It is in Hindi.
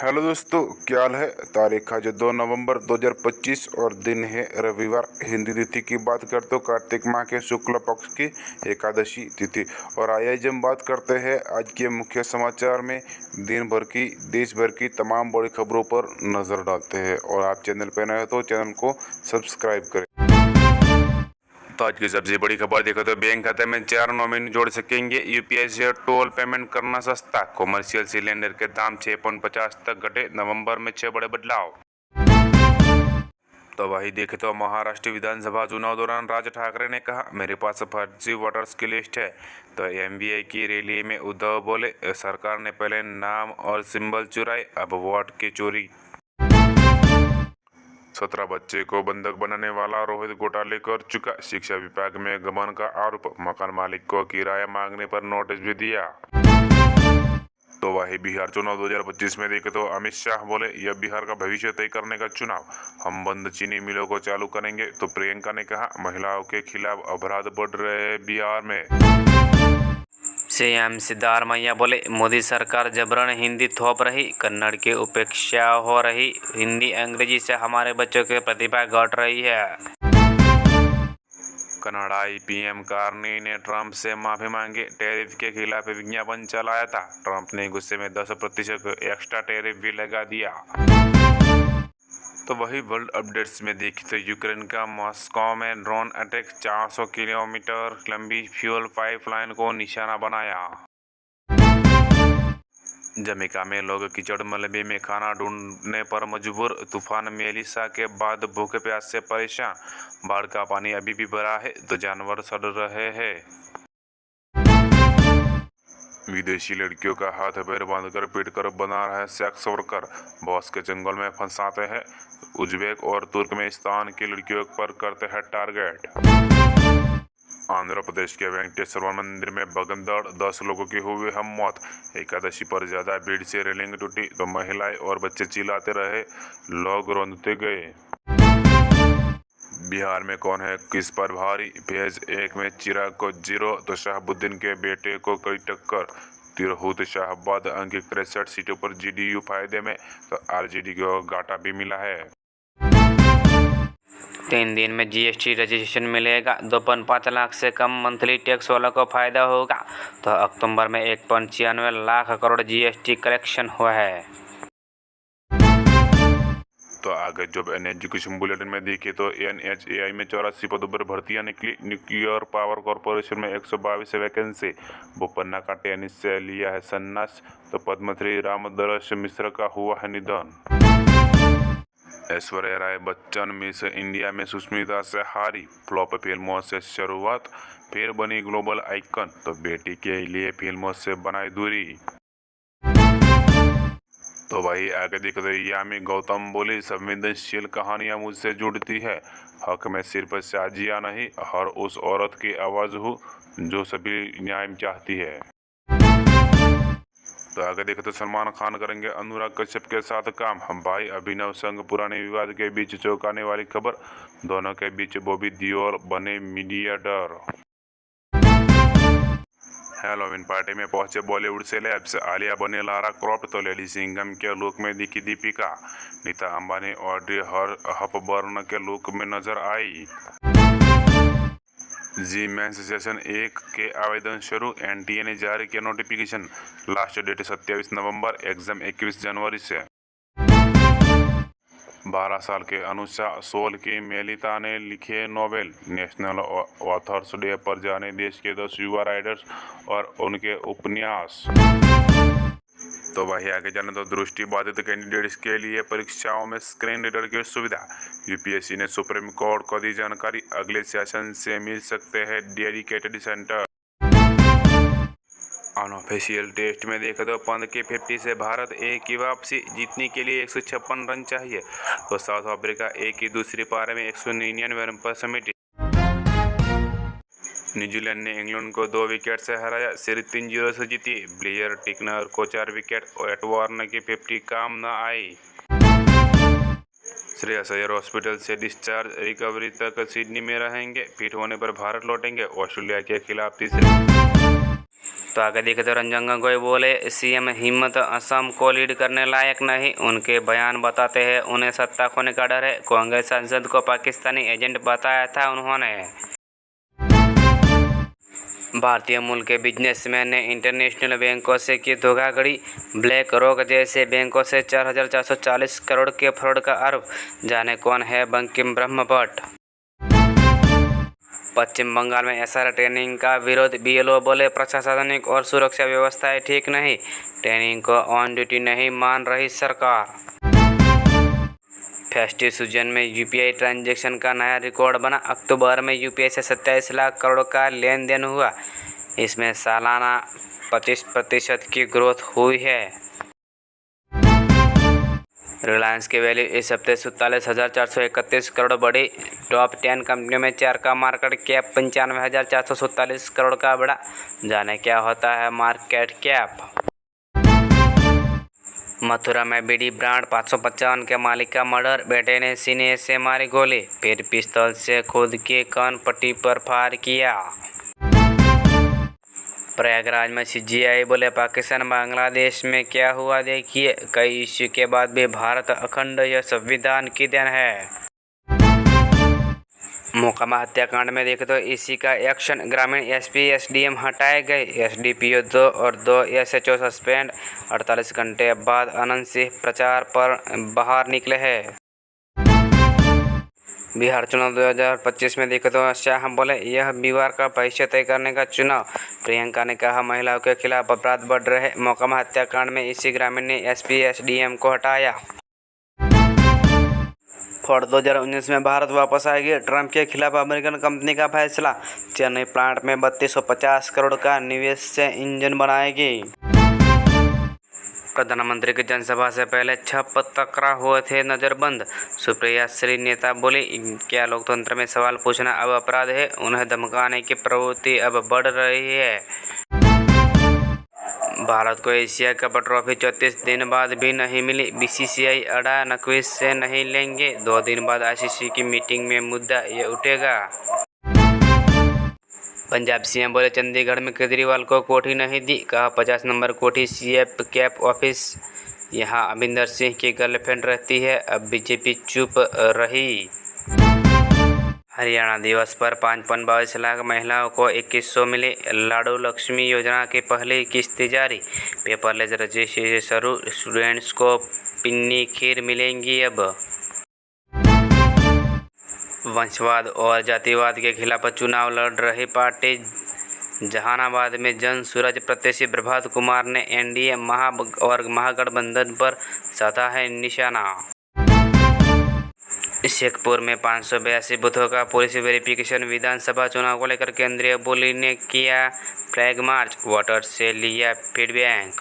हेलो दोस्तों, क्या हाल है। तारीख आज 2 नवंबर 2025 और दिन है रविवार। हिंदी तिथि की बात करते तो कार्तिक माह के शुक्ल पक्ष की एकादशी तिथि। और आइए हम बात करते हैं आज के मुख्य समाचार में दिन भर की देश भर की तमाम बड़ी खबरों पर नज़र डालते हैं। और आप चैनल पर नए हो तो चैनल को सब्सक्राइब करें। तो आज की सबसे बड़ी खबर देखो तो बैंक खाते में 4 नॉमिनी जोड़ सकेंगे। यूपीआई से टोल पेमेंट करना सस्ता। कॉमर्शियल सिलेंडर के दाम 6.50 तक घटे। नवंबर में 6 बड़े बदलाव। तो वही देखे तो महाराष्ट्र विधानसभा चुनाव दौरान राज ठाकरे ने कहा, मेरे पास फर्जी वोटर्स की लिस्ट है। तो एमबीआई की रैली में उद्धव बोले, सरकार ने पहले नाम और सिंबल चुराए, अब वोट की चोरी। 17 बच्चे को बंधक बनाने वाला रोहित घोटाले कर चुका। शिक्षा विभाग में गबन का आरोप। मकान मालिक को किराया मांगने पर नोटिस भी दिया। तो वही बिहार चुनाव 2025 में देखे तो अमित शाह बोले, यह बिहार का भविष्य तय करने का चुनाव, हम बंद चीनी मिलों को चालू करेंगे। तो प्रियंका ने कहा, महिलाओं के खिलाफ अपराध बढ़ रहे हैं बिहार में। सीएम सिद्धारमैया बोले, मोदी सरकार जबरन हिंदी थोप रही, कन्नड़ की उपेक्षा हो रही, हिंदी अंग्रेजी से हमारे बच्चों की प्रतिभा घट रही है। कनाडाई पीएम कार्नी ने ट्रंप से माफी मांगी। टैरिफ के खिलाफ विज्ञापन चलाया था। ट्रंप ने गुस्से में 10% एक्स्ट्रा टैरिफ भी लगा दिया। तो वही वर्ल्ड अपडेट्स में देखी तो यूक्रेन का मॉस्को में ड्रोन अटैक, 400 किलोमीटर लंबी फ्यूल पाइपलाइन को निशाना बनाया। जमैका में लोग कीचड़ मलबे में खाना ढूंढने पर मजबूर। तूफान मेलिसा के बाद भूखे प्यास से परेशान। बाढ़ का पानी अभी भी भरा है तो जानवर सड़ रहे हैं। विदेशी लड़कियों का हाथ पैर बांधकर पीटकर बना रहा है सेक्स वर्कर। बॉस के जंगल में फंसाते हैं। उज्बेक और तुर्कमेनिस्तान की लड़कियों पर करते हैं टारगेट। आंध्र प्रदेश के वेंकटेश्वर मंदिर में भगदड़, 10 लोगों की हुई हम मौत। एकादशी पर ज्यादा भीड़ से रेलिंग टूटी तो महिलाएं और बच्चे चिल्लाते रहे, लोग रोंदते गए। बिहार में कौन है किस पर भारी। फेज 1 में चिराग को 0 तो शहाबुद्दीन के बेटे को कड़ी टक्कर। तिरहुत शाहबाद अंक 63 सीटों पर जेडीयू फायदे में तो आरजेडी को घाटा भी मिला है। 3 दिन में जीएसटी रजिस्ट्रेशन मिलेगा। 2.5 लाख से कम मंथली टैक्स वालों को फायदा होगा। तो अक्टूबर में 1.96 लाख करोड़ जीएसटी कलेक्शन हुआ है। तो आगे जॉब एंड एजुकेशन बुलेटिन में देखे तो एनएचएआई में 84 पदों पर भर्तियां निकली। न्यूक्लियर पावर कॉर्पोरेशन में 122 वैकेंसी। बोपन्ना का टेनिस से लिया है संन्यास। तो पद्मश्री रामदरस मिश्र का हुआ है निधन। ऐश्वर्या राय बच्चन मिस इंडिया में सुष्मिता से हारी। फ्लॉप फिल्मों से शुरुआत, फिर बनी ग्लोबल आइकन। तो बेटी के लिए फिल्मों से बनाई दूरी। तो वही आगे देखो तो यामी गौतम बोली, संवेदनशील कहानियां मुझसे जुड़ती है। हक में सिर्फ शाजिया नहीं, हर उस औरत की आवाज हूँ जो सभी न्याय चाहती है। तो आगे देखो तो सलमान खान करेंगे अनुराग कश्यप के साथ काम। हम भाई अभिनव संग पुराने विवाद के बीच चौंकाने वाली खबर। दोनों के बीच बॉबी देओल बने मीडिएटर। हैलोवीन पार्टी में पहुंचे बॉलीवुड सेलेब्स। आलिया बने लारा क्रॉफ्ट तो लेडी सिंघम के लुक में दिखी दीपिका। नीता अंबानी ऑड्री हपबर्न के लुक में नजर आई। जी मेंस सेशन 1 के आवेदन शुरू। एनटीए ने जारी किया नोटिफिकेशन। लास्ट डेट 27 नवंबर, एग्जाम 21 जनवरी से। 12 साल के अनुषा सोल की मेलिता ने लिखे नोवेल। नेशनल ऑथर्स डे पर जाने देश के 10 युवा राइटर्स और उनके उपन्यास। तो वही आगे जाने तो दृष्टि बाधित कैंडिडेट्स के लिए परीक्षाओं में स्क्रीन रीडर की सुविधा। यूपीएससी ने सुप्रीम कोर्ट को दी जानकारी। अगले सेशन से मिल सकते हैं डेडिकेटेड सेंटर। अनऑफिशियल टेस्ट में देखा तो पंत की 50 से भारत ए की वापसी। जीतने के लिए 156 रन चाहिए। तो साउथ अफ्रीका ए की दूसरी पारी में 199 रन पर समेटी। न्यूजीलैंड ने इंग्लैंड को 2 विकेट से हराया। सीरीज 3-0 से जीती। ब्लेयर टिकनर को 4 विकेट। एट वार्नर की 50 काम न आई। श्रेयस अय्यर हॉस्पिटल से डिस्चार्ज, रिकवरी तक सिडनी में रहेंगे। फिट होने पर भारत लौटेंगे। ऑस्ट्रेलिया के खिलाफ तीसरे तो आगे देखे तो रंजन गोगोई बोले सीएम हिम्मत असम को लीड करने लायक नहीं, उनके बयान बताते हैं उन्हें सत्ता खोने का डर है। कांग्रेस सांसद को पाकिस्तानी एजेंट बताया था उन्होंने। भारतीय मूल के बिजनेसमैन ने इंटरनेशनल बैंकों से की धोखाधड़ी, ब्लैक रॉक जैसे बैंकों से 4,440 करोड़ के फ्रॉड का आरोप। जाने कौन है बंकिम ब्रह्मभट्ट। पश्चिम बंगाल में एसआर ट्रेनिंग का विरोध, बीएलओ बोले प्रशासनिक और सुरक्षा व्यवस्थाएं ठीक नहीं, ट्रेनिंग को ऑन ड्यूटी नहीं मान रही सरकार। फेस्टिव सीजन में यूपीआई ट्रांजैक्शन का नया रिकॉर्ड बना, अक्टूबर में यूपीआई से 27 लाख करोड़ का लेन देन हुआ, इसमें सालाना 25% की ग्रोथ हुई है। रिलायंस की वैल्यू इस हफ्ते 47,431 करोड़ बढ़ी, टॉप 10 कंपनियों में 4 का मार्केट कैप 95,447 करोड़ का बढ़ा। जाने क्या होता है मार्केट कैप। मथुरा में बीड़ी ब्रांड 555 के मालिक का मर्डर, बेटे ने सीने से मारी गोली, फिर पिस्तौल से खुद के कान पट्टी पर फायर किया। प्रयागराज में सीजीआई बोले पाकिस्तान बांग्लादेश में क्या हुआ देखिए, कई इश्यू के बाद भी भारत अखंड, यह संविधान की देन है। मोकामा हत्याकांड में देखे तो इसी का एक्शन, ग्रामीण एसपी एसडीएम हटाए गए, एसडीपीओ 2 और 2 एसएचओ सस्पेंड। 48 घंटे बाद आनंद सिंह प्रचार पर बाहर निकले हैं। बिहार चुनाव 2025 में देखे तो शाह बोले यह बिहार का भविष्य तय करने का चुनाव। प्रियंका ने कहा महिलाओं के खिलाफ अपराध बढ़ रहे, मोकामा हत्याकांड में इसी ग्रामीण ने एसपी एसडीएम को हटाया। फोर्ड 2019 में भारत वापस आएगी, ट्रंप के खिलाफ अमेरिकन कंपनी का फैसला, चेन्नई प्लांट में 3250 करोड़ का निवेश से इंजन बनाएगी। प्रधानमंत्री की जनसभा से पहले 6 पत्रकार हुए थे नजरबंद, सुप्रिया श्री नेता बोली क्या लोकतंत्र में सवाल पूछना अब अपराध है, उन्हें धमकाने की प्रवृत्ति अब बढ़ रही है। भारत को एशिया कप ट्रॉफी 34 दिन बाद भी नहीं मिली, बीसीसीआई अड़ा नकवी से नहीं लेंगे, 2 दिन बाद आईसीसी की मीटिंग में मुद्दा ये उठेगा। पंजाब सीएम बोले चंडीगढ़ में केजरीवाल को कोठी नहीं दी, कहा 50 नंबर कोठी सीएफ कैप ऑफिस, यहां अमरिंदर सिंह की गर्लफ्रेंड रहती है, अब बीजेपी चुप रही। हरियाणा दिवस पर 5.22 लाख महिलाओं को 2100 मिली, लाडू लक्ष्मी योजना की पहली किस्त जारी, पेपरलेस रजिस्ट्रेशन शुरू, स्टूडेंट्स को पिन्नी खीर मिलेंगी अब। वंशवाद और जातिवाद के खिलाफ चुनाव लड़ रही पार्टी जहानाबाद में जन सूरज प्रत्याशी प्रभात कुमार ने एनडीए महागठबंधन पर साधा है निशाना। शेखपुर में 582 बूथों का पुलिस वेरिफिकेशन, विधानसभा चुनाव को लेकर केंद्रीय बोली ने किया फ्लैग मार्च, वोटर्स से लिया फीडबैक।